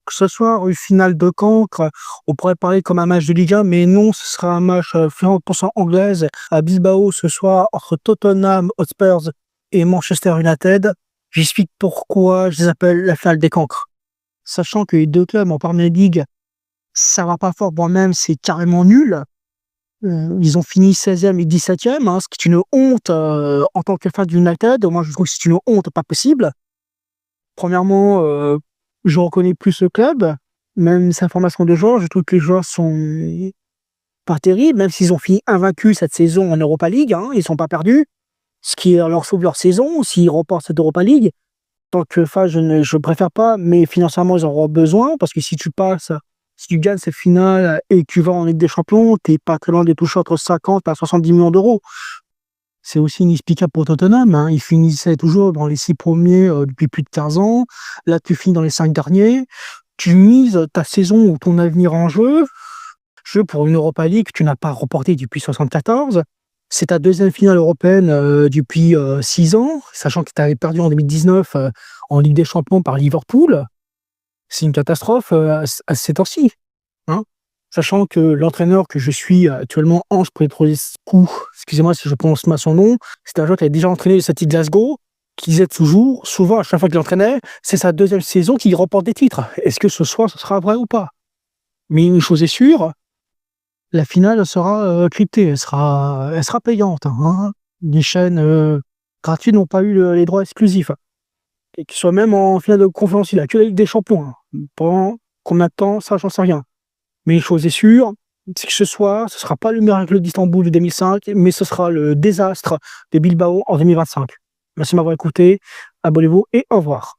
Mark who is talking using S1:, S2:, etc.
S1: que ce soit une finale de cancre, on pourrait parler comme un match de Ligue 1, mais non, ce sera un match 100% anglaise à Bilbao ce soir entre Tottenham Hotspurs et Manchester United. J'explique pourquoi je les appelle la finale des cancres. Sachant que les deux clubs en Premier League, ça va pas fort, moi-même, c'est carrément nul. Ils ont fini 16e et 17e, ce qui est une honte en tant que fan d'United. Moi, je trouve que c'est une honte pas possible. Premièrement, je reconnais plus le club, même sa formation de joueurs. Je trouve que les joueurs sont pas terribles, même s'ils ont fini invaincus cette saison en Europa League. Ils sont pas perdus, ce qui leur sauve leur saison s'ils remportent cette Europa League. Tant que fan, je préfère pas, mais financièrement, ils en auront besoin, parce que si tu gagnes cette finale et que tu vas en Ligue des Champions, t'es pas très loin de toucher entre 50 à 70 millions d'euros. C'est aussi inexplicable pour Tottenham. Ils finissaient toujours dans les 6 premiers depuis plus de 15 ans. Là, tu finis dans les 5 derniers. Tu mises ta saison ou ton avenir en jeu pour une Europa League que tu n'as pas remportée depuis 74. C'est ta deuxième finale européenne depuis 6 ans, sachant que tu avais perdu en 2019 en Ligue des Champions par Liverpool. C'est une catastrophe à ces temps-ci. Sachant que l'entraîneur que je suis actuellement, Ange Petroescu, excusez-moi si je prononce mal son nom, c'est un joueur qui a déjà entraîné le Celtic Glasgow, qui disait souvent à chaque fois qu'il entraînait, c'est sa deuxième saison qu'il remporte des titres. Est-ce que ce soir, ce sera vrai ou pas? Mais une chose est sûre, la finale sera cryptée, elle sera payante. Les chaînes gratuites n'ont pas eu les droits exclusifs. Et qu'ils soient même en finale de conférence, il a que la Ligue des Champions. Pendant combien de temps, ça, j'en sais rien. Mais une chose est sûre, c'est que ce soir, ce ne sera pas le miracle d'Istanbul de 2005, mais ce sera le désastre de Bilbao en 2025. Merci de m'avoir écouté, abonnez-vous et au revoir.